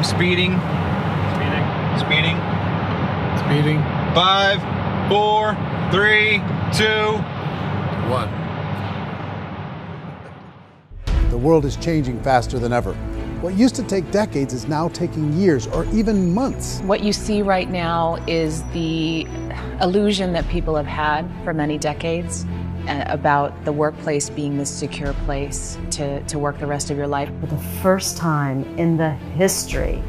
Speeding. Speeding. Speeding. 5, 4, 3, 2, 1. The world is changing faster than ever. What used to take decades is now taking years or even months. What you see right now is the illusion that people have had for many decades about the workplace being this secure place to work the rest of your life. For the first time in the history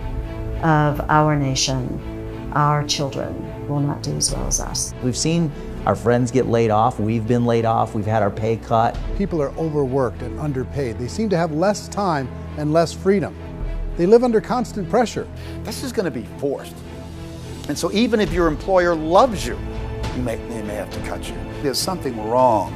of our nation, our children will not do as well as us. We've seen our friends get laid off, we've been laid off, we've had our pay cut. People are overworked and underpaid. They seem to have less time and less freedom. They live under constant pressure. This is going to be forced. And so even if your employer loves you, they may have to cut you. There's something wrong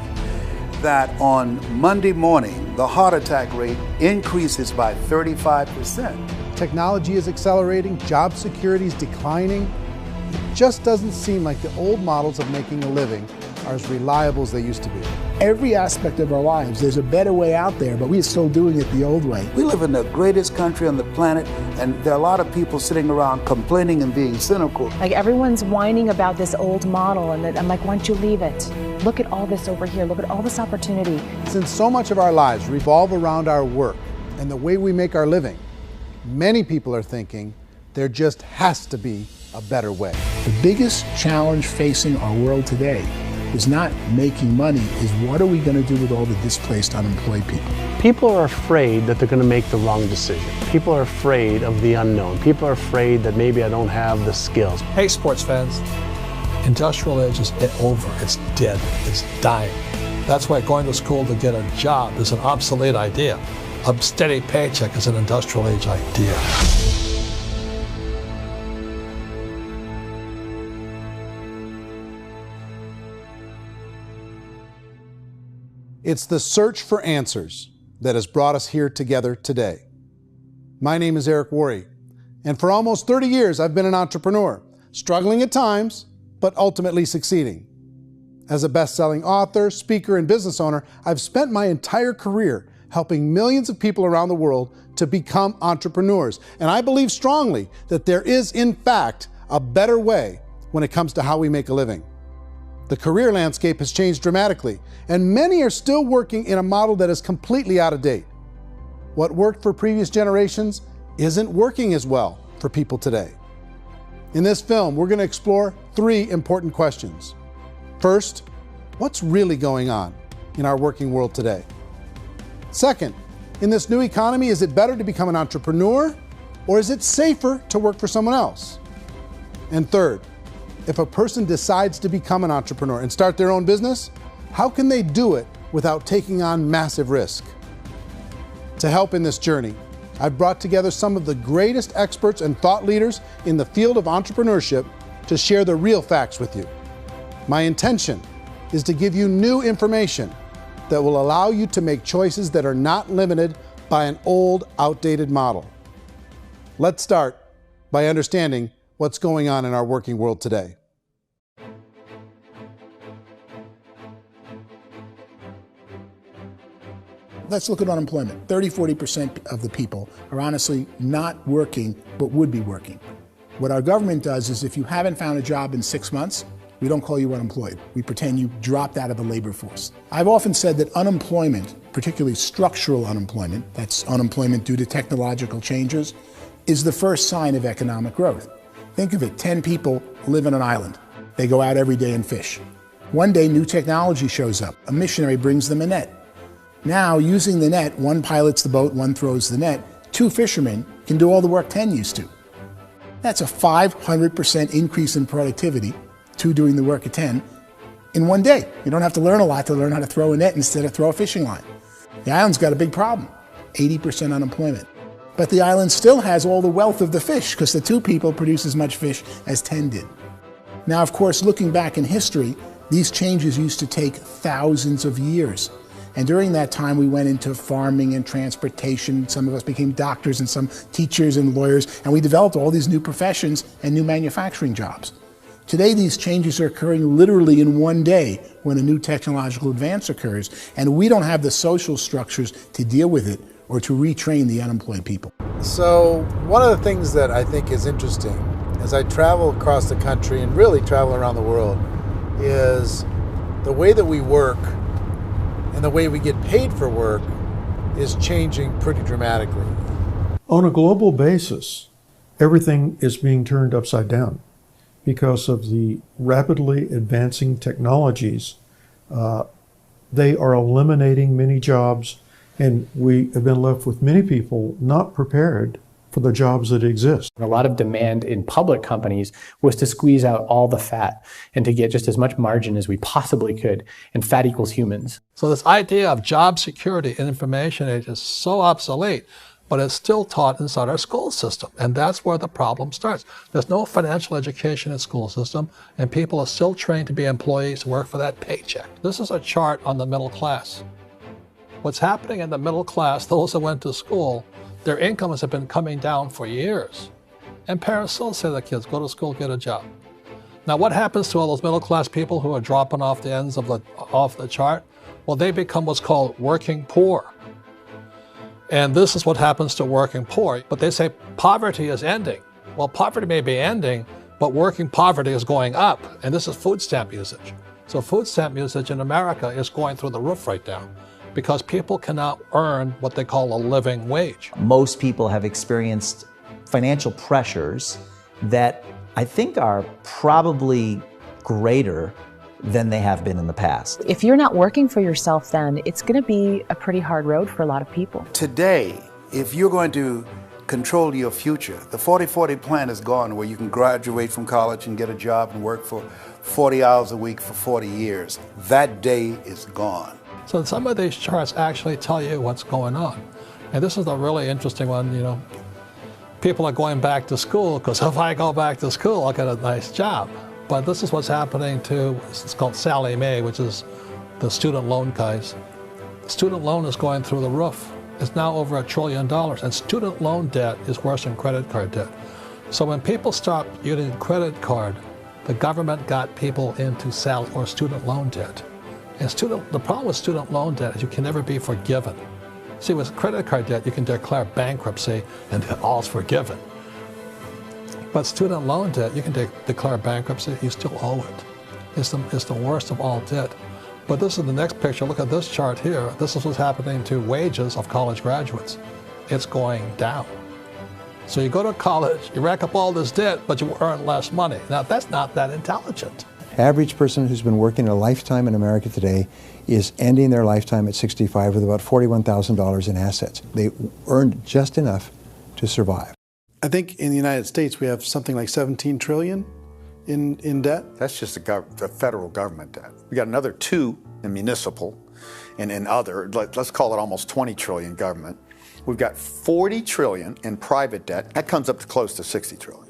that on Monday morning, the heart attack rate increases by 35%. Technology is accelerating, job security is declining. It just doesn't seem like the old models of making a living are as reliable as they used to be. Every aspect of our lives, there's a better way out there, but we're still doing it the old way. We live in the greatest country on the planet, and there are a lot of people sitting around complaining and being cynical. Like everyone's whining about this old model, and I'm like, why don't you leave it? Look at all this over here. Look at all this opportunity. Since so much of our lives revolve around our work and the way we make our living, many people are thinking there just has to be a better way. The biggest challenge facing our world today is not making money, is what are we going to do with all the displaced, unemployed people? People are afraid that they're going to make the wrong decision. People are afraid of the unknown. People are afraid that maybe I don't have the skills. Hey, sports fans, industrial age is over. It's dead. It's dying. That's why going to school to get a job is an obsolete idea. A steady paycheck is an industrial age idea. It's the search for answers that has brought us here together today. My name is Eric Worre, and for almost 30 years I've been an entrepreneur, struggling at times, but ultimately succeeding. As a best-selling author, speaker, and business owner, I've spent my entire career helping millions of people around the world to become entrepreneurs. And I believe strongly that there is, in fact, a better way when it comes to how we make a living. The career landscape has changed dramatically, and many are still working in a model that is completely out of date. What worked for previous generations isn't working as well for people today. In this film, we're going to explore 3 important questions. First, what's really going on in our working world today? Second, in this new economy, is it better to become an entrepreneur, or is it safer to work for someone else? And third, if a person decides to become an entrepreneur and start their own business, how can they do it without taking on massive risk? To help in this journey, I've brought together some of the greatest experts and thought leaders in the field of entrepreneurship to share the real facts with you. My intention is to give you new information that will allow you to make choices that are not limited by an old, outdated model. Let's start by understanding what's going on in our working world today. Let's look at unemployment. 30–40% of the people are honestly not working, but would be working. What our government does is if you haven't found a job in 6 months, we don't call you unemployed. We pretend you dropped out of the labor force. I've often said that unemployment, particularly structural unemployment, that's unemployment due to technological changes, is the first sign of economic growth. Think of it, 10 people live on an island. They go out every day and fish. One day, new technology shows up. A missionary brings them a net. Now, using the net, one pilots the boat, one throws the net. 2 fishermen can do all the work 10 used to. That's a 500% increase in productivity, 2 doing the work of 10, in one day. You don't have to learn a lot to learn how to throw a net instead of throw a fishing line. The island's got a big problem, 80% unemployment. But the island still has all the wealth of the fish because the 2 people produce as much fish as 10 did. Now, of course, looking back in history, these changes used to take thousands of years. And during that time, we went into farming and transportation. Some of us became doctors and some teachers and lawyers, and we developed all these new professions and new manufacturing jobs. Today, these changes are occurring literally in one day when a new technological advance occurs, and we don't have the social structures to deal with it or to retrain the unemployed people. So one of the things that I think is interesting as I travel across the country and really travel around the world is the way that we work and the way we get paid for work is changing pretty dramatically. On a global basis, everything is being turned upside down because of the rapidly advancing technologies. They are eliminating many jobs, and we have been left with many people not prepared for the jobs that exist. A lot of demand in public companies was to squeeze out all the fat and to get just as much margin as we possibly could, and fat equals humans. So this idea of job security in information age is so obsolete, but it's still taught inside our school system, and that's where the problem starts. There's no financial education in the school system, and people are still trained to be employees who work for that paycheck. This is a chart on the middle class. What's happening in the middle class, those that went to school, their incomes have been coming down for years. And parents still say to their kids, go to school, get a job. Now what happens to all those middle class people who are dropping off the ends of the chart? Well, they become what's called working poor. And this is what happens to working poor. But they say poverty is ending. Well, poverty may be ending, but working poverty is going up. And this is food stamp usage. So food stamp usage in America is going through the roof right now, because people cannot earn what they call a living wage. Most people have experienced financial pressures that I think are probably greater than they have been in the past. If you're not working for yourself, then it's going to be a pretty hard road for a lot of people. Today, if you're going to control your future, the 40-40 plan is gone, where you can graduate from college and get a job and work for 40 hours a week for 40 years. That day is gone. So some of these charts actually tell you what's going on. And this is a really interesting one, you know. People are going back to school because if I go back to school, I'll get a nice job. But this is what's happening to, it's called Sallie Mae, which is the student loan guys. Student loan is going through the roof. It's now over $1 trillion, and student loan debt is worse than credit card debt. So when people stopped using credit card, the government got people into student loan debt. And the problem with student loan debt is you can never be forgiven. See, with credit card debt, you can declare bankruptcy and all's forgiven. But student loan debt, you can declare bankruptcy, you still owe it. It's the worst of all debt. But this is the next picture. Look at this chart here. This is what's happening to wages of college graduates. It's going down. So you go to college, you rack up all this debt, but you earn less money. Now, that's not that intelligent. Average person who's been working a lifetime in America today is ending their lifetime at 65 with about $41,000 in assets. They earned just enough to survive. I think in the United States we have something like 17 trillion in debt. That's just the federal government debt. We got another 2 in municipal and in other, let's call it almost 20 trillion government. We've got 40 trillion in private debt. That comes up to close to 60 trillion.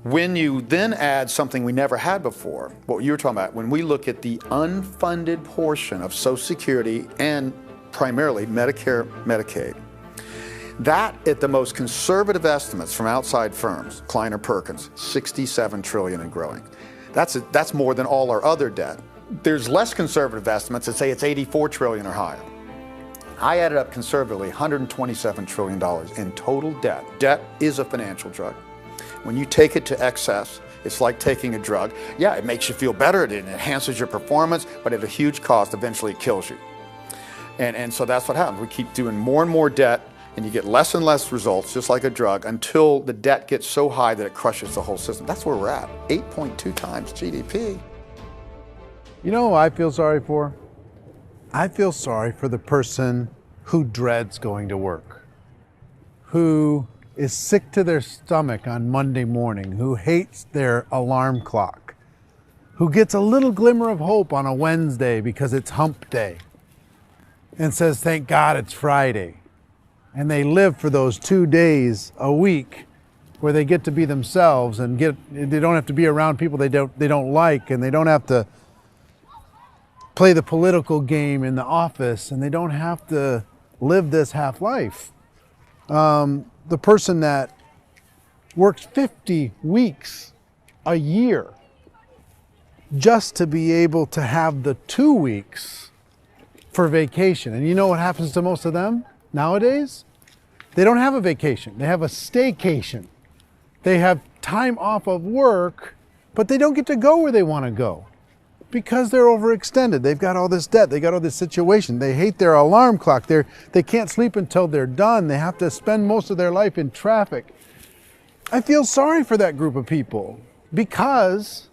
When you then add something we never had before, what you were talking about, when we look at the unfunded portion of Social Security and primarily Medicare, Medicaid, that, at the most conservative estimates from outside firms, Kleiner Perkins, 67 trillion and growing. That's more than all our other debt. There's less conservative estimates that say it's 84 trillion or higher. I added up conservatively $127 trillion in total debt. Debt is a financial drug. When you take it to excess, it's like taking a drug. Yeah, it makes you feel better, it enhances your performance, but at a huge cost, eventually it kills you. And so that's what happens. We keep doing more and more debt, and you get less and less results, just like a drug, until the debt gets so high that it crushes the whole system. That's where we're at, 8.2 times GDP. You know who I feel sorry for? I feel sorry for the person who dreads going to work, who is sick to their stomach on Monday morning, who hates their alarm clock, who gets a little glimmer of hope on a Wednesday because it's hump day and says, thank God it's Friday. And they live for those 2 days a week where they get to be themselves and they don't have to be around people they don't like, and they don't have to play the political game in the office, and they don't have to live this half life. The person that works 50 weeks a year just to be able to have the 2 weeks for vacation. And you know what happens to most of them? Nowadays, they don't have a vacation. They have a staycation. They have time off of work, but they don't get to go where they want to go because they're overextended. They've got all this debt. They got all this situation. They hate their alarm clock. They can't sleep until they're done. They have to spend most of their life in traffic. I feel sorry for that group of people because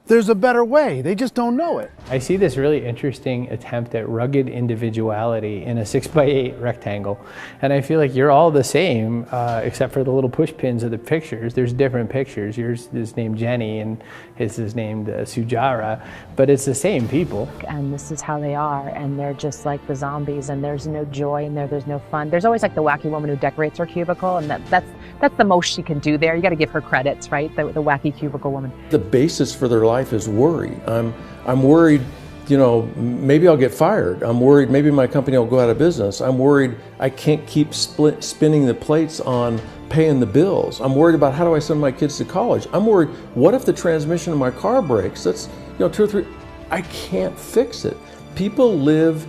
there's a better way. They just don't know it. I see this really interesting attempt at rugged individuality in a 6x8 rectangle. And I feel like you're all the same, except for the little push pins of the pictures. There's different pictures. Yours is named Jenny and his is named Sujara, but it's the same people. And this is how they are, and they're just like the zombies, and there's no joy in there, there's no fun. There's always like the wacky woman who decorates her cubicle, and that's the most she can do there. You got to give her credits, right? The wacky cubicle woman. The basis for their life is worry. I'm worried, maybe I'll get fired. I'm worried maybe my company will go out of business. I'm worried I can't keep spinning the plates on paying the bills. I'm worried about how do I send my kids to college. I'm worried, what if the transmission of my car breaks? That's 2 or 3, I can't fix it. People live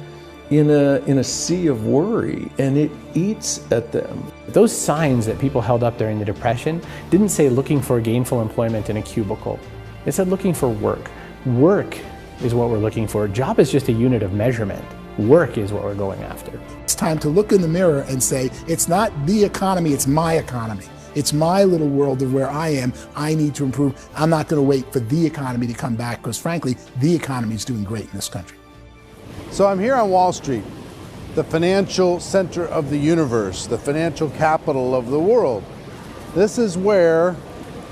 in a sea of worry, and it eats at them. Those signs that people held up during the Depression didn't say looking for gainful employment in a cubicle. It said looking for work. Work is what we're looking for. Job is just a unit of measurement. Work is what we're going after. It's time to look in the mirror and say, it's not the economy, it's my economy. It's my little world of where I am. I need to improve. I'm not going to wait for the economy to come back because frankly, the economy is doing great in this country. So I'm here on Wall Street, the financial center of the universe, the financial capital of the world. This is where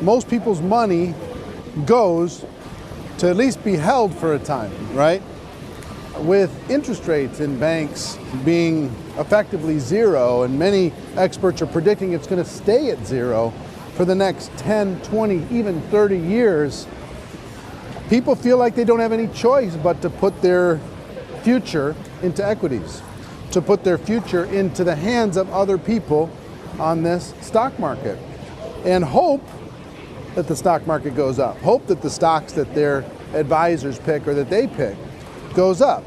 most people's money goes to at least be held for a time, right? With interest rates in banks being effectively zero, and many experts are predicting it's going to stay at zero for the next 10, 20, even 30 years, people feel like they don't have any choice but to put their future into equities, to put their future into the hands of other people on this stock market, and hope that the stock market goes up, hope that the stocks that their advisors pick or that they pick goes up.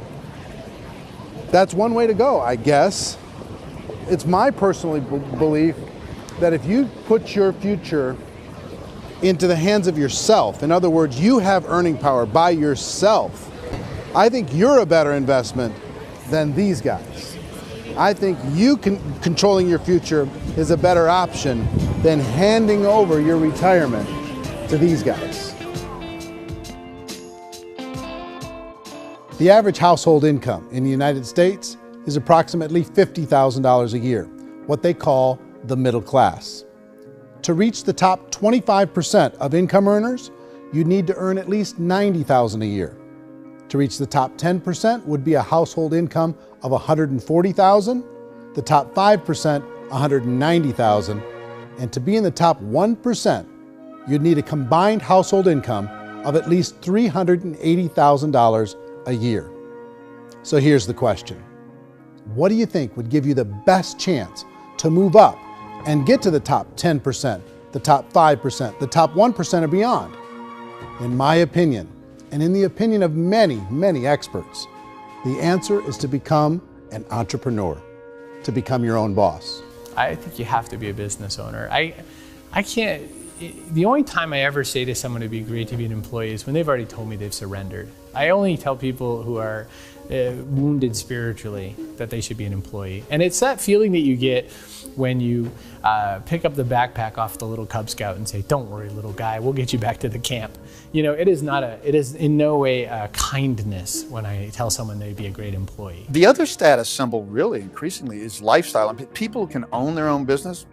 That's one way to go, I guess. It's my personal belief that if you put your future into the hands of yourself, in other words, you have earning power by yourself, I think you're a better investment than these guys. I think you controlling your future is a better option than handing over your retirement to these guys. The average household income in the United States is approximately $50,000 a year, what they call the middle class. To reach the top 25% of income earners, you'd need to earn at least $90,000 a year. To reach the top 10% would be a household income of $140,000, the top 5%, $190,000, and to be in the top 1%, you'd need a combined household income of at least $380,000 a year. So here's the question. What do you think would give you the best chance to move up and get to the top 10%, the top 5%, the top 1% or beyond? In my opinion, and in the opinion of many, many experts, the answer is to become an entrepreneur, to become your own boss. I think you have to be a business owner. I can't, the only time I ever say to someone it'd be great to be an employee is when they've already told me they've surrendered. I only tell people who are wounded spiritually that they should be an employee. And it's that feeling that you get when you pick up the backpack off the little Cub Scout and say, "Don't worry, little guy, we'll get you back to the camp." You know, it is in no way a kindness when I tell someone they'd be a great employee. The other status symbol really increasingly is lifestyle. And people can own their own business,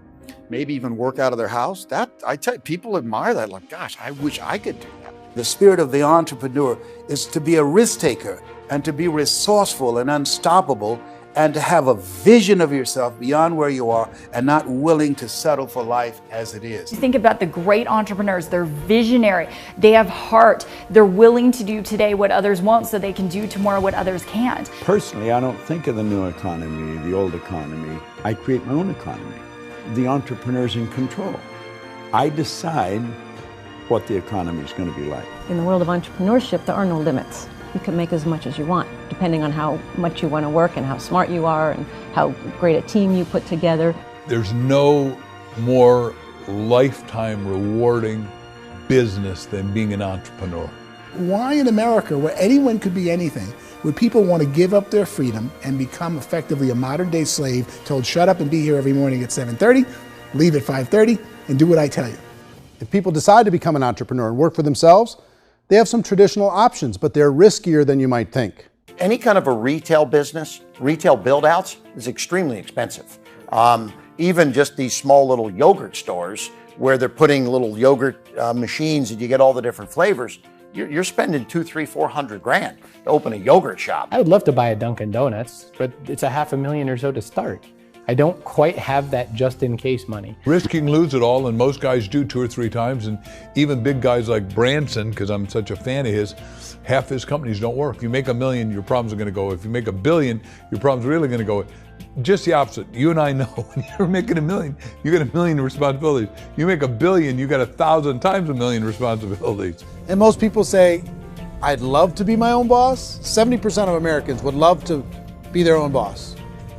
maybe even work out of their house. That, I tell you, people admire that, like, gosh, I wish I could do that. The spirit of the entrepreneur is to be a risk taker and to be resourceful and unstoppable and to have a vision of yourself beyond where you are and not willing to settle for life as it is. You think about the great entrepreneurs, they're visionary, they have heart, they're willing to do today what others won't so they can do tomorrow what others can't. Personally, I don't think of the new economy, the old economy. I create my own economy. The entrepreneur's in control. I decide what the economy is going to be like. In the world of entrepreneurship, there are no limits. you can make as much as you want, depending on how much you want to work and how smart you are and how great a team you put together. There's no more lifetime rewarding business than being an entrepreneur. Why in America, where anyone could be anything, would people want to give up their freedom and become effectively a modern-day slave, told shut up and be here every morning at 7:30, leave at 5:30, and do what I tell you? If people decide to become an entrepreneur and work for themselves, they have some traditional options, but they're riskier than you might think. Any kind of a retail business, retail build-outs, is extremely expensive. Even just these small little yogurt stores where they're putting little yogurt machines and you get all the different flavors, you're spending $200,000, $300,000, $400,000 to open a yogurt shop. I would love to buy a Dunkin' Donuts, but it's a $500,000 or so to start. I don't quite have that just in case money. Risking lose it all, and most guys do 2 or 3 times, and even big guys like Branson, because I'm such a fan of his, half his companies don't work. If you make $1 million, your problems are gonna go. If you make $1 billion, your problems are really gonna go. Just the opposite. You and I know when you're making $1 million, you get $1 million responsibilities. You make $1 billion, you got 1,000 times $1 million responsibilities. And most people say, I'd love to be my own boss. 70% of Americans would love to be their own boss,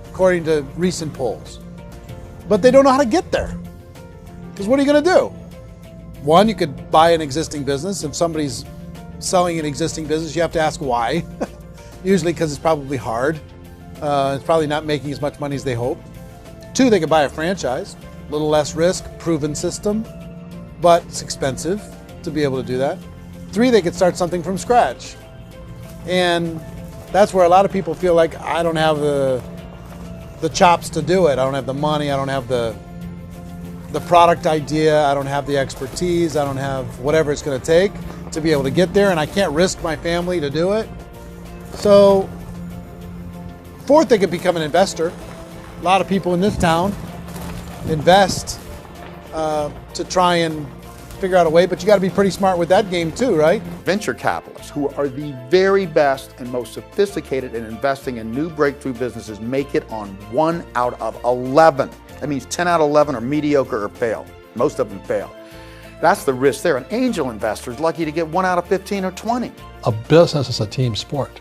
according to recent polls. But they don't know how to get there. Because what are you going to do? One, you could buy an existing business. If somebody's selling an existing business, you have to ask why. Usually because it's probably hard. It's probably not making as much money as they hope. 2, they could buy a franchise. A little less risk, proven system, but it's expensive to be able to do that. 3, they could start something from scratch. And that's where a lot of people feel like, I don't have the chops to do it. I don't have the money. I don't have the product idea. I don't have the expertise. I don't have whatever it's going to take to be able to get there, and I can't risk my family to do it. So, 4th, they could become an investor. A lot of people in this town invest to try and figure out a way, but you got to be pretty smart with that game too, right? Venture capitalists, who are the very best and most sophisticated in investing in new breakthrough businesses, make it on 1 out of 11. That means 10 out of 11 are mediocre or fail. Most of them fail. That's the risk there. An angel investor is lucky to get 1 out of 15 or 20. A business is a team sport.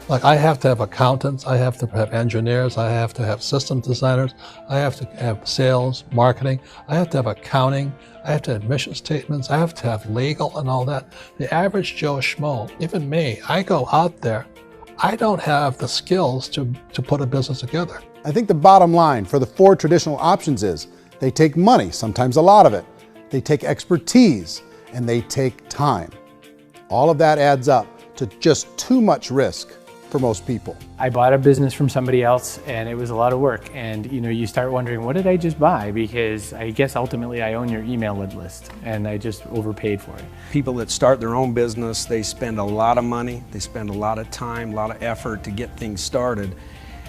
Like, I have to have accountants, I have to have engineers, I have to have system designers, I have to have sales, marketing, I have to have accounting, I have to have mission statements, I have to have legal and all that. The average Joe Schmo, even me, I go out there, I don't have the skills to put a business together. I think the bottom line for the 4 traditional options is they take money, sometimes a lot of it. They take expertise, and they take time. All of that adds up to just too much risk for most people. I bought a business from somebody else and it was a lot of work. And you start wondering, what did I just buy? Because I guess ultimately I own your email list and I just overpaid for it. People that start their own business, they spend a lot of money, they spend a lot of time, a lot of effort to get things started.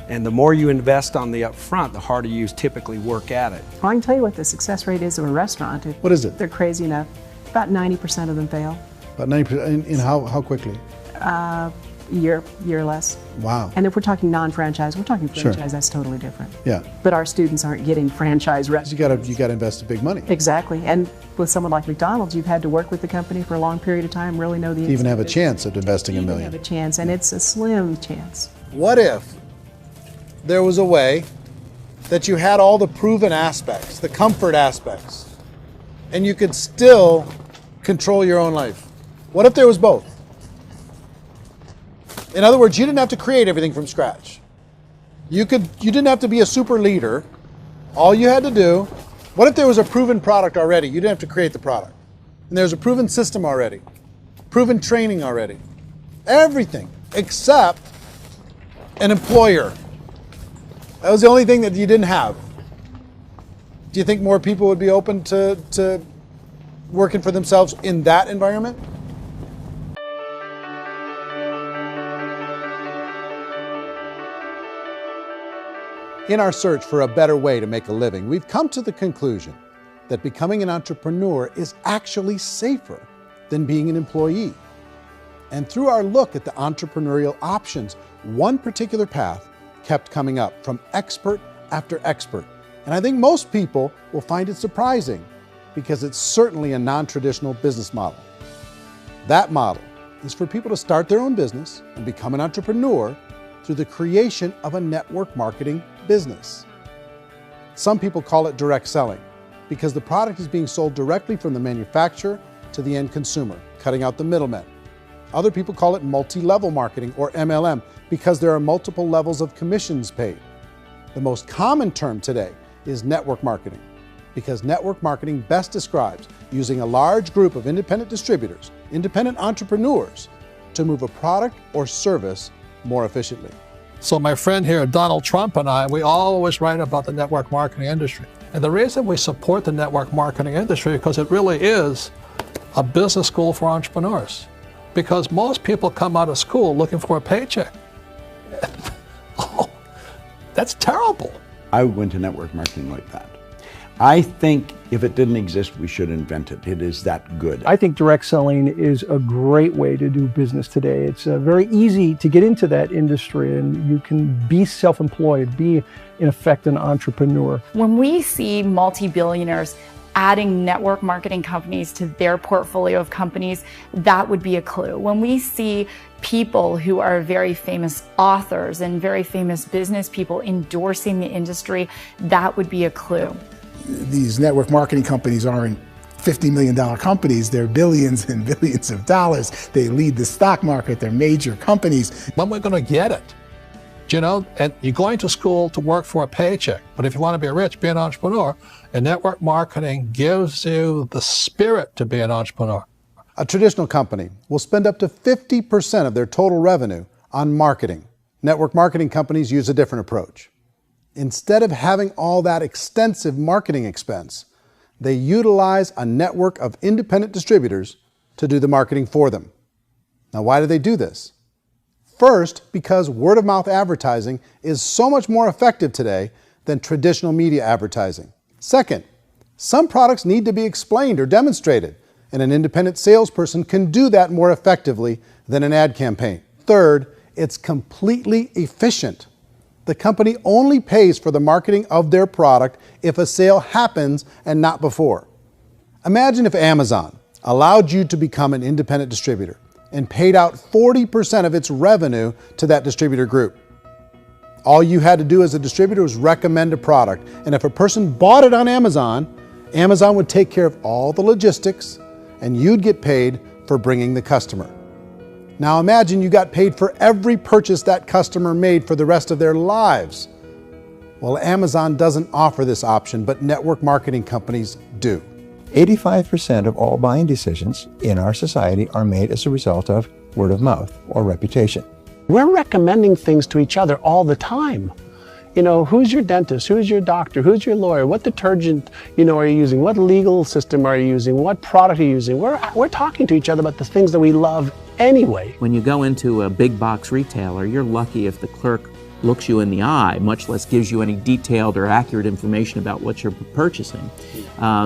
And the more you invest on the upfront, the harder you typically work at it. Well, I can tell you what the success rate is of a restaurant. What is it? They're crazy enough. About 90% of them fail. About 90%, in how quickly? Year or less. Wow. And if we're talking non-franchise, we're talking franchise, Sure. That's totally different. Yeah. But our students aren't getting franchise restaurants. You gotta invest big money. Exactly. And with someone like McDonald's, you've had to work with the company for a long period of time, really know the To even have a business. chance at investing $1 million. Have a chance, and it's a slim chance. What if there was a way that you had all the proven aspects, the comfort aspects, and you could still control your own life? What if there was both? In other words, you didn't have to create everything from scratch. You didn't have to be a super leader. All you had to do, what if there was a proven product already? You didn't have to create the product. And there's a proven system already, proven training already. Everything except an employer. That was the only thing that you didn't have. Do you think more people would be open to working for themselves in that environment? In our search for a better way to make a living, we've come to the conclusion that becoming an entrepreneur is actually safer than being an employee. And through our look at the entrepreneurial options, one particular path kept coming up from expert after expert. And I think most people will find it surprising because it's certainly a non-traditional business model. That model is for people to start their own business and become an entrepreneur through the creation of a network marketing business. Some people call it direct selling because the product is being sold directly from the manufacturer to the end consumer, cutting out the middlemen. Other people call it multi-level marketing, or MLM, because there are multiple levels of commissions paid. The most common term today is network marketing, because network marketing best describes using a large group of independent distributors, independent entrepreneurs, to move a product or service more efficiently. So my friend here, Donald Trump, and I, we always write about the network marketing industry. And the reason we support the network marketing industry is because it really is a business school for entrepreneurs. Because most people come out of school looking for a paycheck. Oh, that's terrible. I went to network marketing like that. I think if it didn't exist, we should invent it. It is that good. I think direct selling is a great way to do business today. It's very easy to get into that industry, and you can be self-employed, be in effect an entrepreneur. When we see multi-billionaires adding network marketing companies to their portfolio of companies, that would be a clue. When we see people who are very famous authors and very famous business people endorsing the industry, that would be a clue. These network marketing companies aren't $50 million companies, they're billions and billions of dollars. They lead the stock market, they're major companies. When we're going to get it? You know, and you're going to school to work for a paycheck, but if you want to be rich, be an entrepreneur, and network marketing gives you the spirit to be an entrepreneur. A traditional company will spend up to 50% of their total revenue on marketing. Network marketing companies use a different approach. Instead of having all that extensive marketing expense, they utilize a network of independent distributors to do the marketing for them. Now, why do they do this? First, because word-of-mouth advertising is so much more effective today than traditional media advertising. Second, some products need to be explained or demonstrated, and an independent salesperson can do that more effectively than an ad campaign. Third, it's completely efficient. The company only pays for the marketing of their product if a sale happens and not before. Imagine if Amazon allowed you to become an independent distributor and paid out 40% of its revenue to that distributor group. All you had to do as a distributor was recommend a product, and if a person bought it on Amazon, Amazon would take care of all the logistics, and you'd get paid for bringing the customer. Now imagine you got paid for every purchase that customer made for the rest of their lives. Well, Amazon doesn't offer this option, but network marketing companies do. 85% of all buying decisions in our society are made as a result of word of mouth or reputation. We're recommending things to each other all the time. You know, who's your dentist? Who's your doctor? Who's your lawyer? What detergent, are you using? What legal system are you using? What product are you using? We're talking to each other about the things that we love anyway. When you go into a big box retailer, you're lucky if the clerk looks you in the eye, much less gives you any detailed or accurate information about what you're purchasing.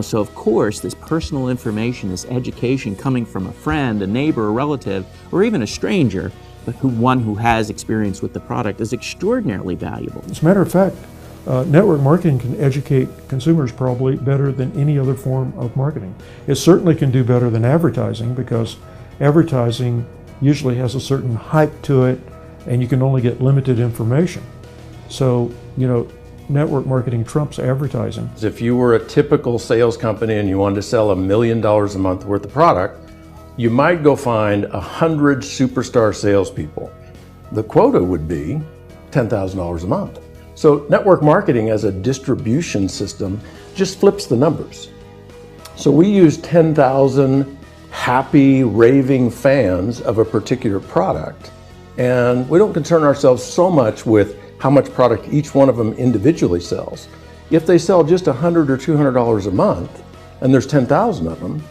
So of course, this personal information, this education coming from a friend, a neighbor, a relative, or even a stranger, but one who has experience with the product is extraordinarily valuable. As a matter of fact, network marketing can educate consumers probably better than any other form of marketing. It certainly can do better than advertising, because advertising usually has a certain hype to it and you can only get limited information. So, network marketing trumps advertising. If you were a typical sales company and you wanted to sell $1 million a month worth of product, you might go find 100 superstar salespeople. The quota would be $10,000 a month. So network marketing as a distribution system just flips the numbers. So we use 10,000 happy, raving fans of a particular product, and we don't concern ourselves so much with how much product each one of them individually sells. If they sell just $100 or $200 a month, and there's 10,000 of them,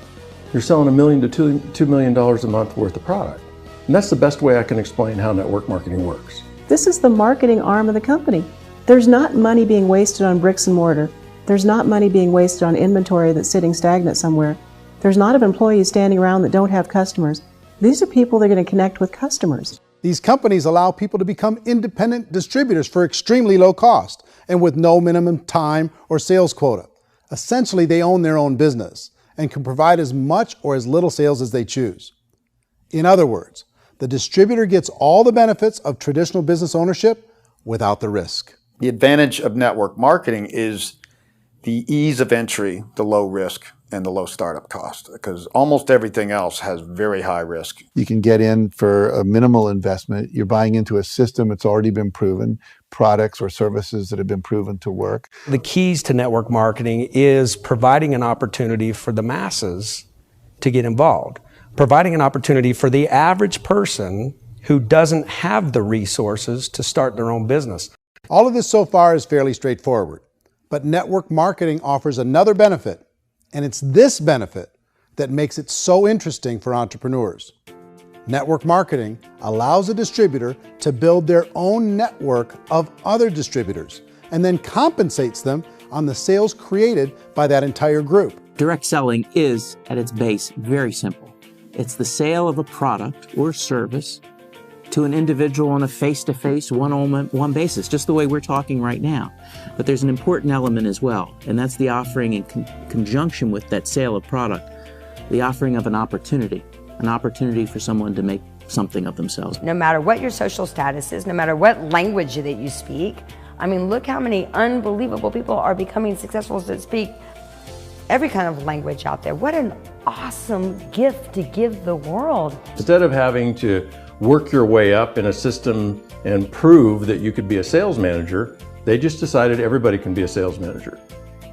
you're selling $1 million to $2 million a month worth of product. And that's the best way I can explain how network marketing works. This is the marketing arm of the company. There's not money being wasted on bricks and mortar. There's not money being wasted on inventory that's sitting stagnant somewhere. There's not of employees standing around that don't have customers. These are people that are going to connect with customers. These companies allow people to become independent distributors for extremely low cost and with no minimum time or sales quota. Essentially, they own their own business and can provide as much or as little sales as they choose. In other words, the distributor gets all the benefits of traditional business ownership without the risk. The advantage of network marketing is the ease of entry, the low risk, and the low startup cost, because almost everything else has very high risk. You can get in for a minimal investment. You're buying into a system that's already been proven, products or services that have been proven to work. The keys to network marketing is providing an opportunity for the masses to get involved, providing an opportunity for the average person who doesn't have the resources to start their own business. All of this so far is fairly straightforward, but network marketing offers another benefit, and it's this benefit that makes it so interesting for entrepreneurs. Network marketing allows a distributor to build their own network of other distributors and then compensates them on the sales created by that entire group. Direct selling is, at its base, very simple. It's the sale of a product or service to an individual on a face-to-face, one-on-one basis, just the way we're talking right now. But there's an important element as well, and that's the offering in conjunction with that sale of product, the offering of an opportunity for someone to make something of themselves. No matter what your social status is, no matter what language that you speak, I mean, look how many unbelievable people are becoming successful that speak every kind of language out there. What an awesome gift to give the world. Instead of having to work your way up in a system and prove that you could be a sales manager, they just decided everybody can be a sales manager.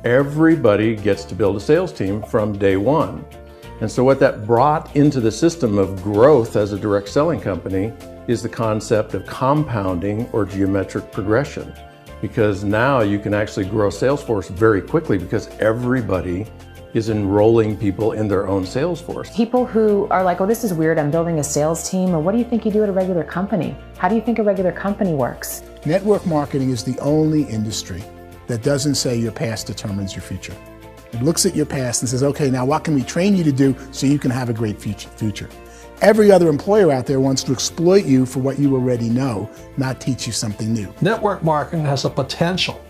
Everybody gets to build a sales team from day one. And so what that brought into the system of growth as a direct selling company is the concept of compounding or geometric progression. Because now you can actually grow a sales force very quickly because everybody is enrolling people in their own sales force. People who are like, oh, this is weird, I'm building a sales team, or what do you think you do at a regular company? How do you think a regular company works? Network marketing is the only industry that doesn't say your past determines your future. It looks at your past and says, okay, now what can we train you to do so you can have a great future? Every other employer out there wants to exploit you for what you already know, not teach you something new. Network marketing has the potential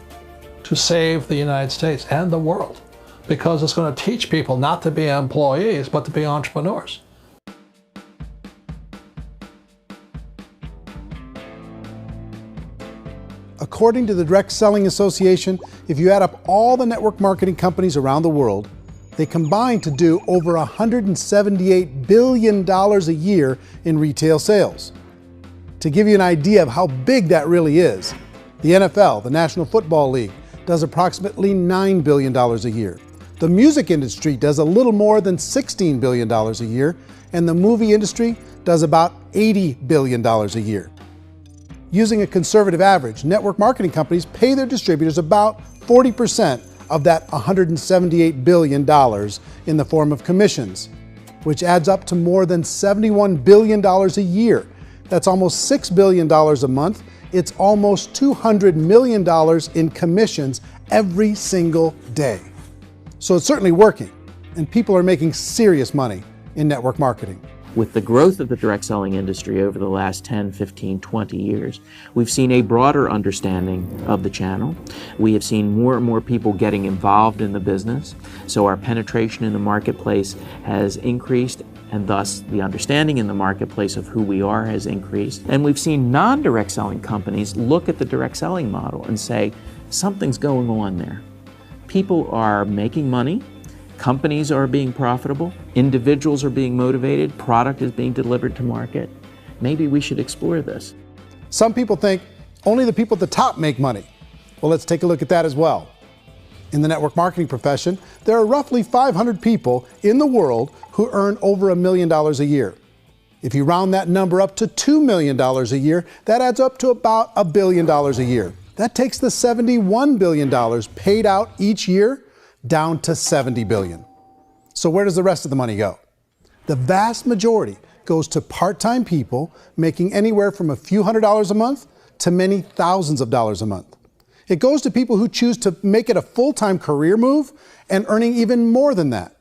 to save the United States and the world because it's going to teach people not to be employees, but to be entrepreneurs. According to the Direct Selling Association, if you add up all the network marketing companies around the world, they combine to do over $178 billion a year in retail sales. To give you an idea of how big that really is, the NFL, the National Football League, does approximately $9 billion a year. The music industry does a little more than $16 billion a year, and the movie industry does about $80 billion a year. Using a conservative average, network marketing companies pay their distributors about 40% of that $178 billion in the form of commissions, which adds up to more than $71 billion a year. That's almost $6 billion a month. It's almost $200 million in commissions every single day. So it's certainly working, and people are making serious money in network marketing. With the growth of the direct selling industry over the last 10, 15, 20 years, we've seen a broader understanding of the channel. We have seen more and more people getting involved in the business, so our penetration in the marketplace has increased, and thus the understanding in the marketplace of who we are has increased. And we've seen non-direct selling companies look at the direct selling model and say, something's going on there. People are making money, companies are being profitable, individuals are being motivated, product is being delivered to market. Maybe we should explore this. Some people think only the people at the top make money. Well, let's take a look at that as well. In the network marketing profession, there are roughly 500 people in the world who earn over $1 million a year. If you round that number up to $2 million a year, that adds up to about $1 billion a year. That takes the $71 billion paid out each year down to $70 billion. So where does the rest of the money go? The vast majority goes to part-time people making anywhere from a few $100s a month to many thousands of dollars a month. It goes to people who choose to make it a full-time career move and earning even more than that.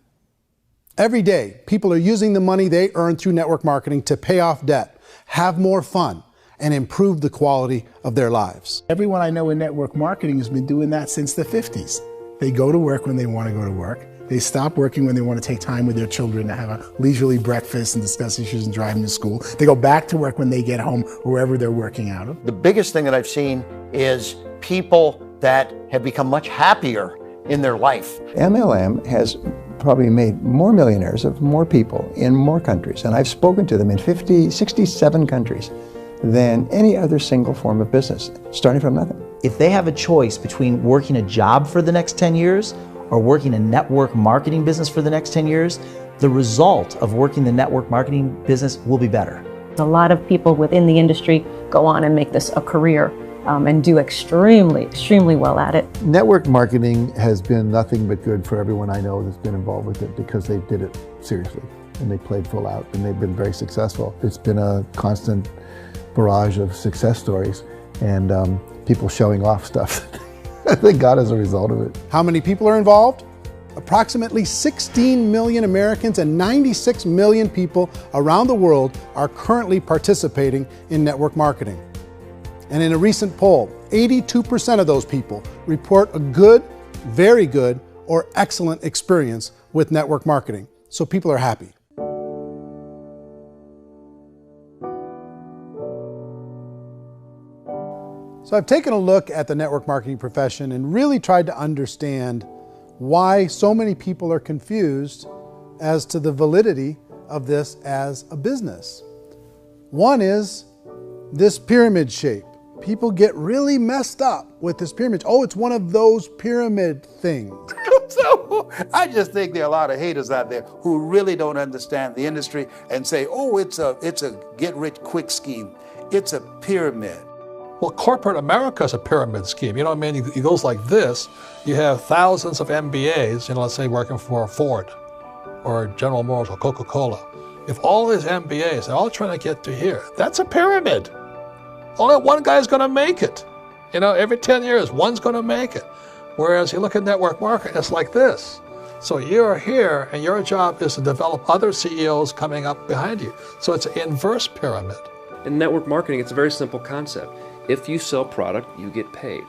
Every day, people are using the money they earn through network marketing to pay off debt, have more fun, and improve the quality of their lives. Everyone I know in network marketing has been doing that since the 50s. They go to work when they want to go to work. They stop working when they want to take time with their children to have a leisurely breakfast and discuss issues and driving to school. They go back to work when they get home, wherever they're working out of. The biggest thing that I've seen is people that have become much happier in their life. MLM has probably made more millionaires of more people in more countries, and I've spoken to them in 67 countries, than any other single form of business, starting from nothing. If they have a choice between working a job for the next 10 years or working a network marketing business for the next 10 years, the result of working the network marketing business will be better. A lot of people within the industry go on and make this a career and do extremely well at it. Network marketing has been nothing but good for everyone I know that's been involved with it because they did it seriously and they played full out and they've been very successful. It's been a constant barrage of success stories and people showing off stuff that they got as a result of it. How many people are involved? Approximately 16 million Americans and 96 million people around the world are currently participating in network marketing. And in a recent poll, 82% of those people report a good, very good, or excellent experience with network marketing. So people are happy. So I've taken a look at the network marketing profession and really tried to understand why so many people are confused as to the validity of this as a business. One is this pyramid shape. People get really messed up with this pyramid. Oh, it's one of those pyramid things. So I just think there are a lot of haters out there who really don't understand the industry and say, oh, it's a get-rich-quick scheme. It's a pyramid. Well, corporate America is a pyramid scheme. You know what I mean? It goes like this. You have thousands of MBAs, let's say working for Ford or General Motors or Coca-Cola. If all these MBAs, they're all trying to get to here, that's a pyramid. Only one guy's going to make it. Every 10 years, one's going to make it. Whereas you look at network marketing, it's like this. So you're here, and your job is to develop other CEOs coming up behind you. So it's an inverse pyramid. In network marketing, it's a very simple concept. If you sell product, you get paid.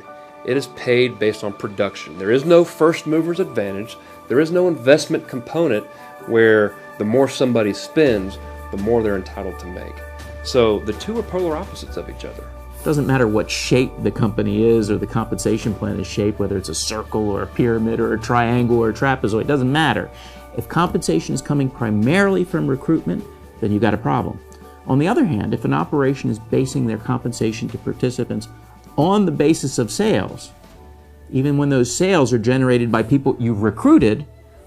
It is paid based on production. There is no first mover's advantage. There is no investment component where the more somebody spends, the more they're entitled to make. So the two are polar opposites of each other. It doesn't matter what shape the company is or the compensation plan is shaped, whether it's a circle or a pyramid or a triangle or a trapezoid, it doesn't matter. If compensation is coming primarily from recruitment, then you've got a problem. On the other hand, if an operation is basing their compensation to participants on the basis of sales, even when those sales are generated by people you've recruited,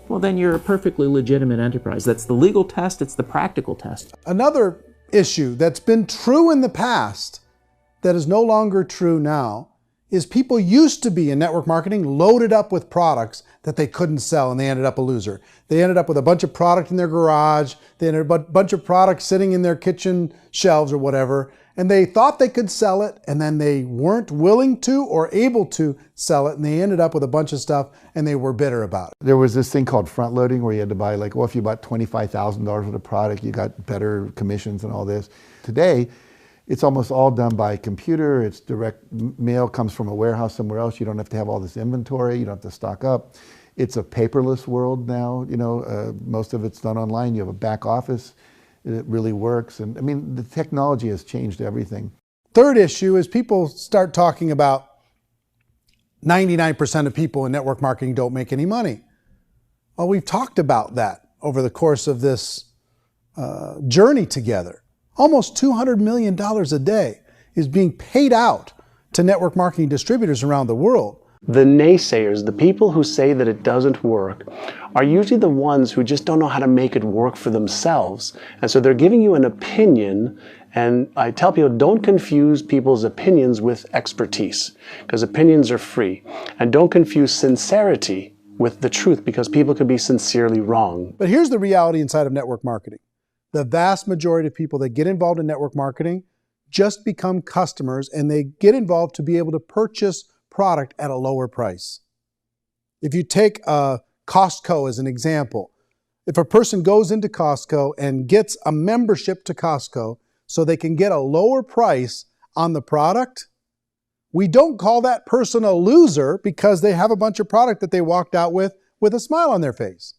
well, then you're a perfectly legitimate enterprise. That's the legal test, it's the practical test. Another issue that's been true in the past that is no longer true now is people used to be in network marketing loaded up with products that they couldn't sell and they ended up a loser. They ended up with a bunch of product in their garage, they ended up with a bunch of products sitting in their kitchen shelves or whatever, and they thought they could sell it and then they weren't willing to or able to sell it and they ended up with a bunch of stuff and they were bitter about it. There was this thing called front loading where you had to buy if you bought $25,000 worth of product, you got better commissions and all this. Today, it's almost all done by computer. It's direct mail comes from a warehouse somewhere else. You don't have to have all this inventory. You don't have to stock up. It's a paperless world now. Most of it's done online. You have a back office. It really works. And I mean, the technology has changed everything. Third issue is people start talking about 99% of people in network marketing don't make any money. Well, we've talked about that over the course of this journey together. Almost $200 million a day is being paid out to network marketing distributors around the world. The naysayers, the people who say that it doesn't work, are usually the ones who just don't know how to make it work for themselves. And so they're giving you an opinion, and I tell people, don't confuse people's opinions with expertise, because opinions are free. And don't confuse sincerity with the truth, because people could be sincerely wrong. But here's the reality inside of network marketing. The vast majority of people that get involved in network marketing just become customers and they get involved to be able to purchase product at a lower price. If you take Costco as an example, if a person goes into Costco and gets a membership to Costco so they can get a lower price on the product, we don't call that person a loser because they have a bunch of product that they walked out with with a smile on their face.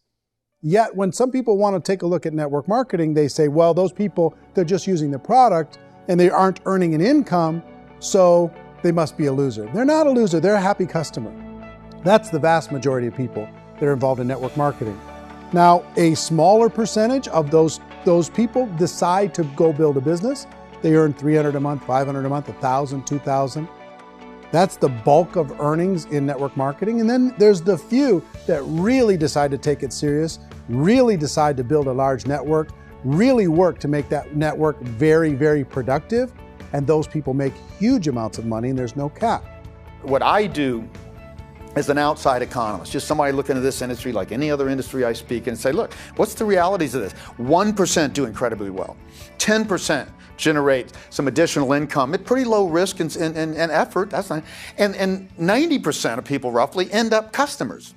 Yet when some people want to take a look at network marketing, they say, well, those people, they're just using the product and they aren't earning an income, so they must be a loser. They're not a loser, they're a happy customer. That's the vast majority of people that are involved in network marketing. Now, a smaller percentage of those people decide to go build a business. They earn $300 a month, $500 a month, $1,000, $2,000. That's the bulk of earnings in network marketing. And then there's the few that really decide to take it serious, really decide to build a large network, really work to make that network very, very productive. And those people make huge amounts of money and there's no cap. What I do as an outside economist, just somebody looking at this industry like any other industry I speak and say, look, what's the realities of this? 1% do incredibly well. 10% generate some additional income at pretty low risk and effort. That's not, and 90% of people roughly end up customers.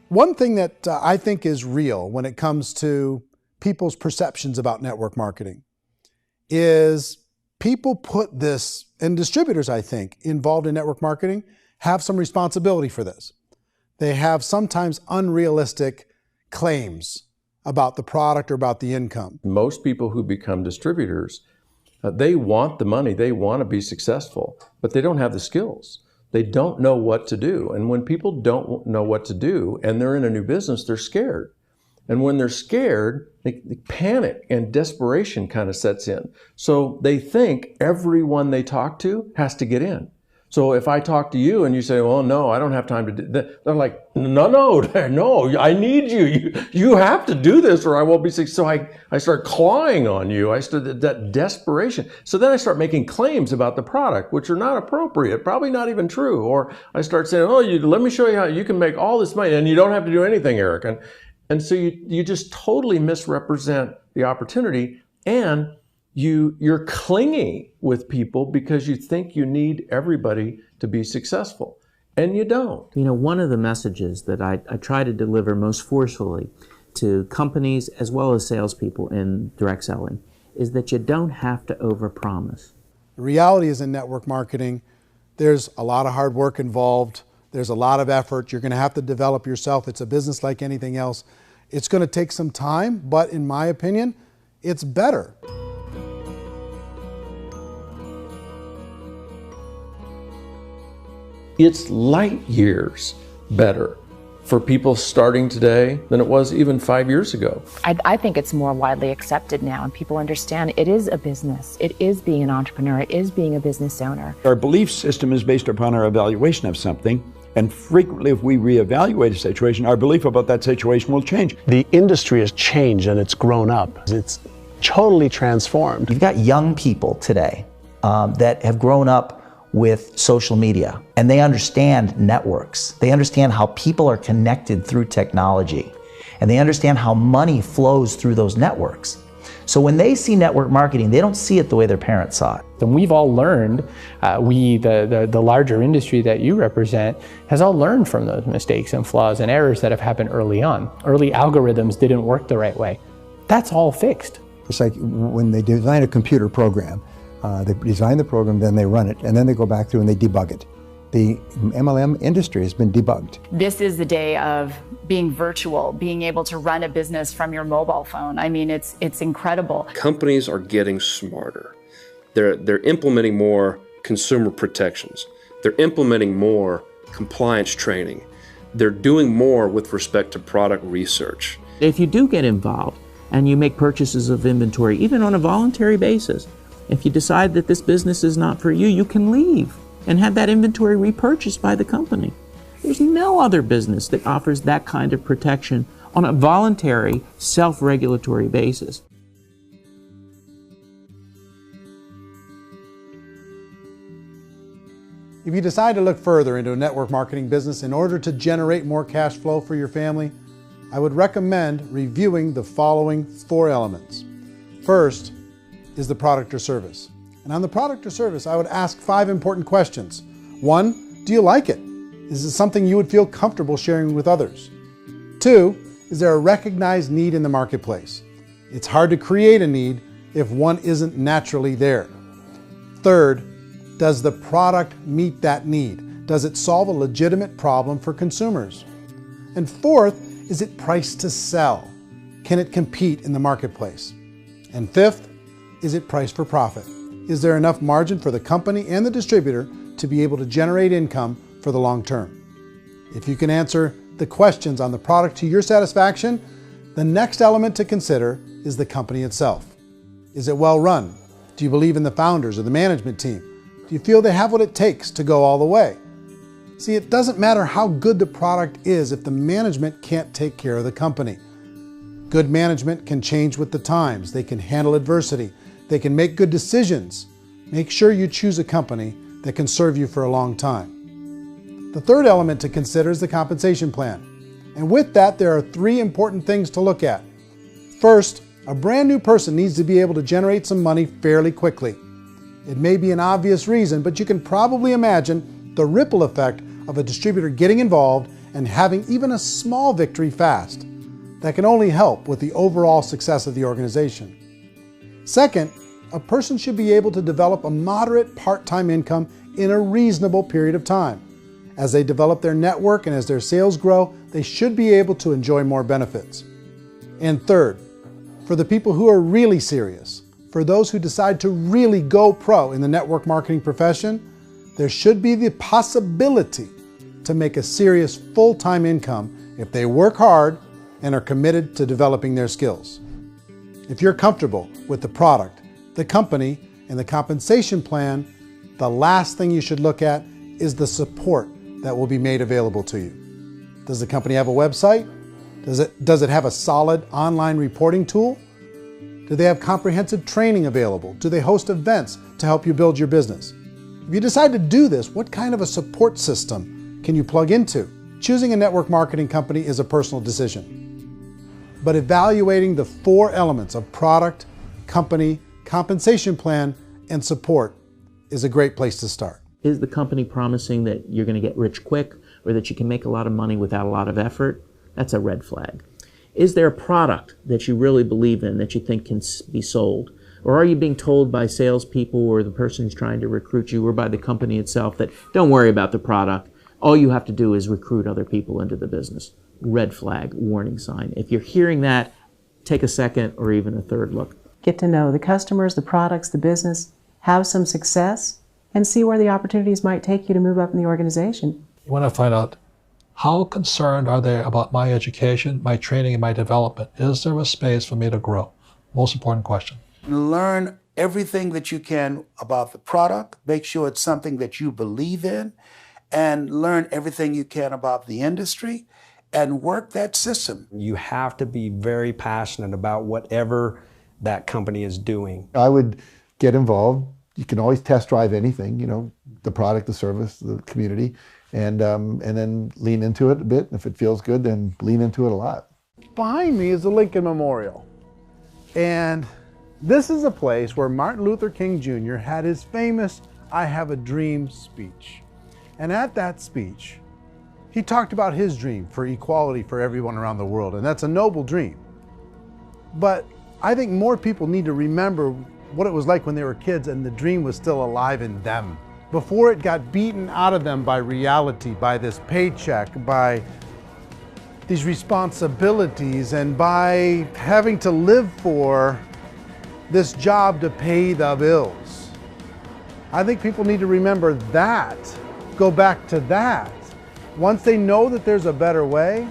One thing that I think is real when it comes to people's perceptions about network marketing is people put this, and distributors, I think, involved in network marketing have some responsibility for this. They have sometimes unrealistic claims about the product or about the income. Most people who become distributors, they want the money, they want to be successful, but they don't have the skills. They don't know what to do. And when people don't know what to do and they're in a new business, they're scared. And when they're scared, they panic and desperation kind of sets in. So they think everyone they talk to has to get in. So if I talk to you and you say, well, no, I don't have time to do that, they're like, no, I need you. You have to do this or I won't be successful. So I start clawing on you. I start that desperation. So then I start making claims about the product, which are not appropriate, probably not even true. Or I start saying, oh, let me show you how you can make all this money and you don't have to do anything, Eric. And so you just totally misrepresent the opportunity, and you're clingy with people because you think you need everybody to be successful, and you don't. You know, one of the messages that I try to deliver most forcefully to companies as well as salespeople in direct selling is that you don't have to overpromise. The reality is in network marketing, there's a lot of hard work involved. There's a lot of effort. You're going to have to develop yourself. It's a business like anything else. It's going to take some time, but in my opinion, it's better. It's light years better for people starting today than it was even 5 years ago. I think it's more widely accepted now, and people understand it is a business. It is being an entrepreneur. It is being a business owner. Our belief system is based upon our evaluation of something. And frequently, if we reevaluate a situation, our belief about that situation will change. The industry has changed and it's grown up. It's totally transformed. You've got young people today that have grown up with social media, and they understand networks. They understand how people are connected through technology, and they understand how money flows through those networks. So when they see network marketing, they don't see it the way their parents saw it. And we've all learned, the larger industry that you represent, has all learned from those mistakes and flaws and errors that have happened early on. Early algorithms didn't work the right way. That's all fixed. It's like when they design a computer program, they design the program, then they run it, and then they go back through and they debug it. The MLM industry has been debugged. This is the day of being virtual, being able to run a business from your mobile phone. I mean, it's incredible. Companies are getting smarter. They're implementing more consumer protections. They're implementing more compliance training. They're doing more with respect to product research. If you do get involved and you make purchases of inventory, even on a voluntary basis, if you decide that this business is not for you, you can leave and have that inventory repurchased by the company. There's no other business that offers that kind of protection on a voluntary, self-regulatory basis. If you decide to look further into a network marketing business in order to generate more cash flow for your family, I would recommend reviewing the following 4 elements. First is the product or service. And on the product or service, I would ask 5 important questions. 1, do you like it? Is it something you would feel comfortable sharing with others? 2, is there a recognized need in the marketplace? It's hard to create a need if one isn't naturally there. 3rd, does the product meet that need? Does it solve a legitimate problem for consumers? And 4th, is it priced to sell? Can it compete in the marketplace? And fifth, is it priced for profit? Is there enough margin for the company and the distributor to be able to generate income for the long term? If you can answer the questions on the product to your satisfaction, the next element to consider is the company itself. Is it well run? Do you believe in the founders or the management team? Do you feel they have what it takes to go all the way? See, it doesn't matter how good the product is if the management can't take care of the company. Good management can change with the times. They can handle adversity. They can make good decisions. Make sure you choose a company that can serve you for a long time. The third element to consider is the compensation plan. And with that, there are 3 important things to look at. First, a brand new person needs to be able to generate some money fairly quickly. It may be an obvious reason, but you can probably imagine the ripple effect of a distributor getting involved and having even a small victory fast. That can only help with the overall success of the organization. Second, a person should be able to develop a moderate part-time income in a reasonable period of time. As they develop their network and as their sales grow, they should be able to enjoy more benefits. And third, for the people who are really serious, for those who decide to really go pro in the network marketing profession, there should be the possibility to make a serious full-time income if they work hard and are committed to developing their skills. If you're comfortable with the product, the company, and the compensation plan, the last thing you should look at is the support that will be made available to you. Does the company have a website? Does it have a solid online reporting tool? Do they have comprehensive training available? Do they host events to help you build your business? If you decide to do this, what kind of a support system can you plug into? Choosing a network marketing company is a personal decision. But evaluating the 4 elements of product, company, compensation plan, and support is a great place to start. Is the company promising that you're going to get rich quick or that you can make a lot of money without a lot of effort? That's a red flag. Is there a product that you really believe in that you think can be sold? Or are you being told by salespeople or the person who's trying to recruit you or by the company itself that don't worry about the product, all you have to do is recruit other people into the business? Red flag, warning sign. If you're hearing that, take a second or even a third look. Get to know the customers, the products, the business, have some success, and see where the opportunities might take you to move up in the organization. You want to find out how concerned are they about my education, my training, and my development? Is there a space for me to grow? Most important question. Learn everything that you can about the product. Make sure it's something that you believe in, and learn everything you can about the industry and work that system. You have to be very passionate about whatever that company is doing. I would get involved. You can always test drive anything, you know, the product, the service, the community, and then lean into it a bit. If it feels good, then lean into it a lot. Behind me is the Lincoln Memorial. And this is a place where Martin Luther King Jr. had his famous "I Have a Dream" speech. And at that speech, he talked about his dream for equality for everyone around the world, and that's a noble dream. But I think more people need to remember what it was like when they were kids and the dream was still alive in them. Before it got beaten out of them by reality, by this paycheck, by these responsibilities, and by having to live for this job to pay the bills. I think people need to remember that, go back to that. Once they know that there's a better way,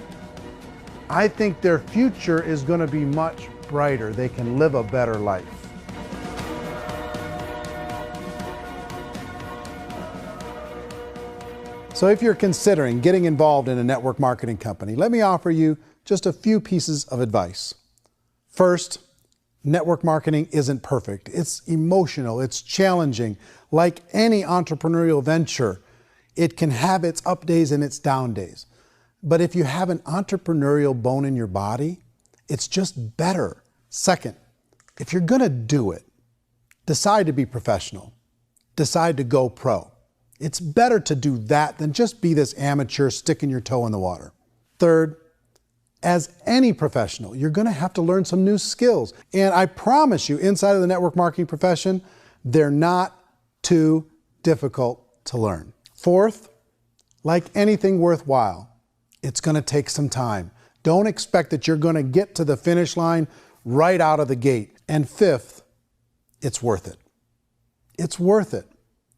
I think their future is going to be much brighter. They can live a better life. So if you're considering getting involved in a network marketing company, let me offer you just a few pieces of advice. First, network marketing isn't perfect. It's emotional, it's challenging. Like any entrepreneurial venture, it can have its up days and its down days. But if you have an entrepreneurial bone in your body, it's just better. Second, if you're gonna do it, decide to be professional. Decide to go pro. It's better to do that than just be this amateur sticking your toe in the water. Third, as any professional, you're gonna have to learn some new skills. And I promise you, inside of the network marketing profession, they're not too difficult to learn. Fourth, like anything worthwhile, it's gonna take some time. Don't expect that you're going to get to the finish line right out of the gate. And fifth, it's worth it. It's worth it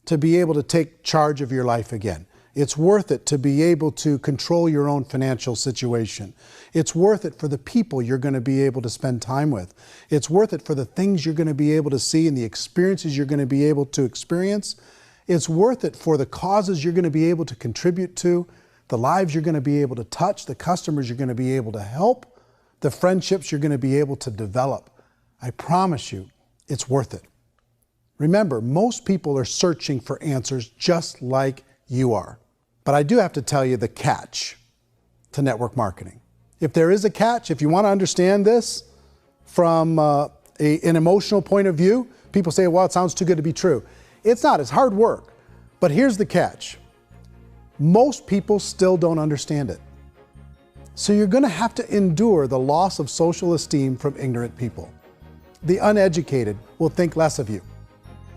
to be able to take charge of your life again. It's worth it to be able to control your own financial situation. It's worth it for the people you're going to be able to spend time with. It's worth it for the things you're going to be able to see and the experiences you're going to be able to experience. It's worth it for the causes you're going to be able to contribute to, the lives you're going to be able to touch, the customers you're going to be able to help, the friendships you're going to be able to develop. I promise you, it's worth it. Remember, most people are searching for answers just like you are. But I do have to tell you the catch to network marketing. If there is a catch, if you want to understand this from an emotional point of view, people say, well, it sounds too good to be true. It's not, it's hard work. But here's the catch. Most people still don't understand it. So you're going to have to endure the loss of social esteem from ignorant people. The uneducated will think less of you.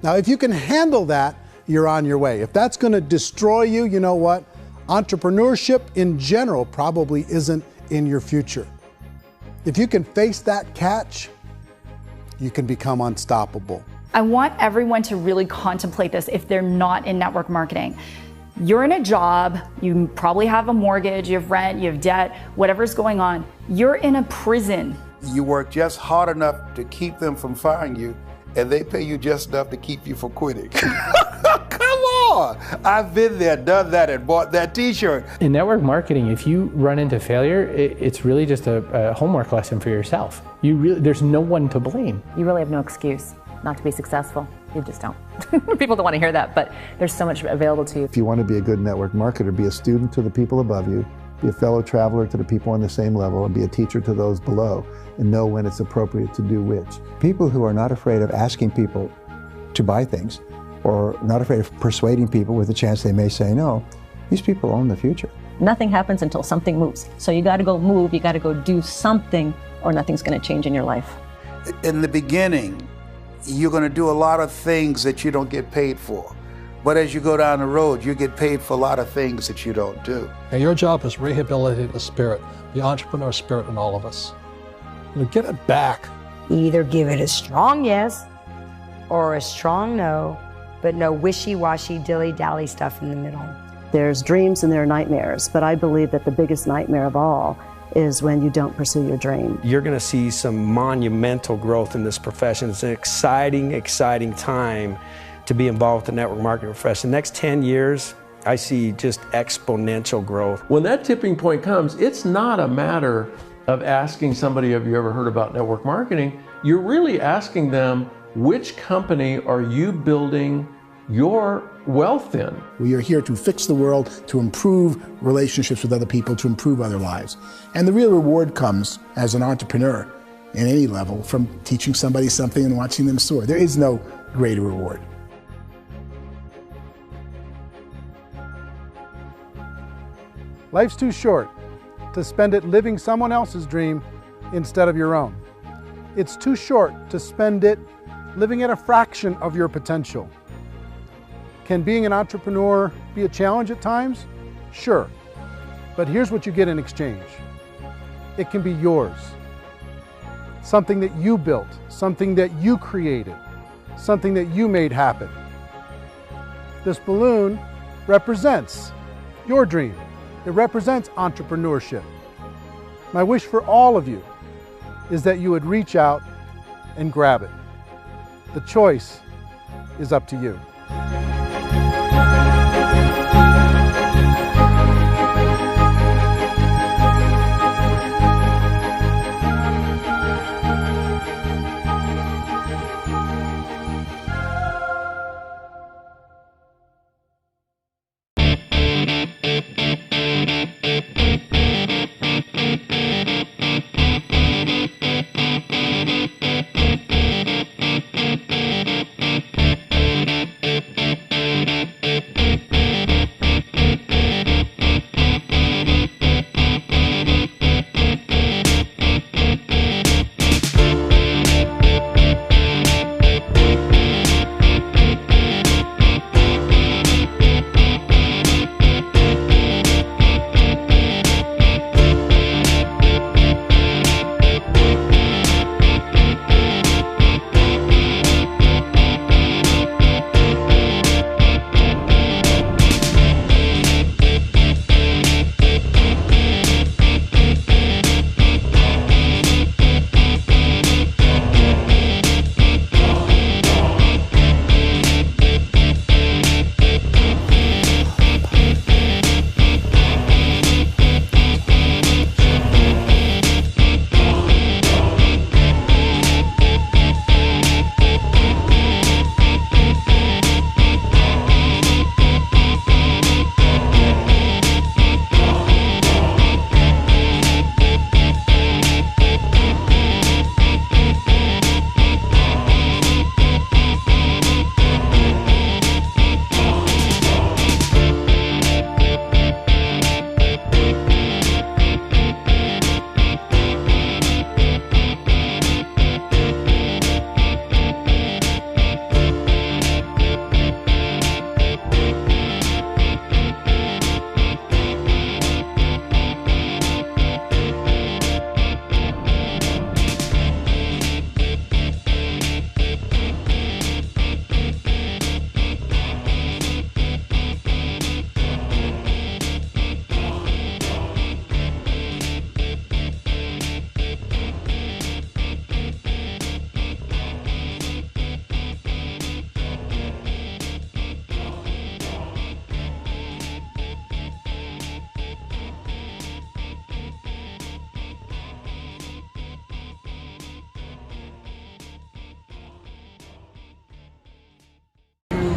Now, if you can handle that, you're on your way. If that's going to destroy you, you know what? Entrepreneurship in general probably isn't in your future. If you can face that catch, you can become unstoppable. I want everyone to really contemplate this if they're not in network marketing. You're in a job, you probably have a mortgage, you have rent, you have debt, whatever's going on. You're in a prison. You work just hard enough to keep them from firing you, and they pay you just enough to keep you from quitting. Come on! I've been there, done that, and bought that t-shirt. In network marketing, if you run into failure, it's really just a homework lesson for yourself. There's no one to blame. You really have no excuse not to be successful. You just don't. People don't want to hear that, but there's so much available to you. If you want to be a good network marketer, be a student to the people above you, be a fellow traveler to the people on the same level, and be a teacher to those below, and know when it's appropriate to do which. People who are not afraid of asking people to buy things, or not afraid of persuading people with a chance they may say no, these people own the future. Nothing happens until something moves. So you got to go move, you got to go do something, or nothing's going to change in your life. In the beginning, you're going to do a lot of things that you don't get paid for. But as you go down the road, you get paid for a lot of things that you don't do. And your job is rehabilitate the spirit, the entrepreneur spirit in all of us. Get it back. Either give it a strong yes or a strong no, but no wishy-washy, dilly-dally stuff in the middle. There's dreams and there are nightmares, but I believe that the biggest nightmare of all is when you don't pursue your dream. You're going to see some monumental growth in this profession. It's an exciting, exciting time to be involved with the network marketing profession. The next 10 years, I see just exponential growth. When that tipping point comes, it's not a matter of asking somebody, have you ever heard about network marketing? You're really asking them, which company are you building your wealth in? We are here to fix the world, to improve relationships with other people, to improve other lives. And the real reward comes as an entrepreneur in any level from teaching somebody something and watching them soar. There is no greater reward. Life's too short to spend it living someone else's dream instead of your own. It's too short to spend it living at a fraction of your potential. Can being an entrepreneur be a challenge at times? Sure. But here's what you get in exchange. It can be yours. Something that you built, something that you created, something that you made happen. This balloon represents your dream. It represents entrepreneurship. My wish for all of you is that you would reach out and grab it. The choice is up to you.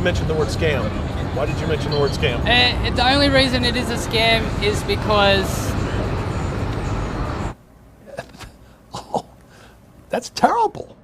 mention the word scam? Why did you mention the word scam? The only reason it is a scam is because... That's terrible.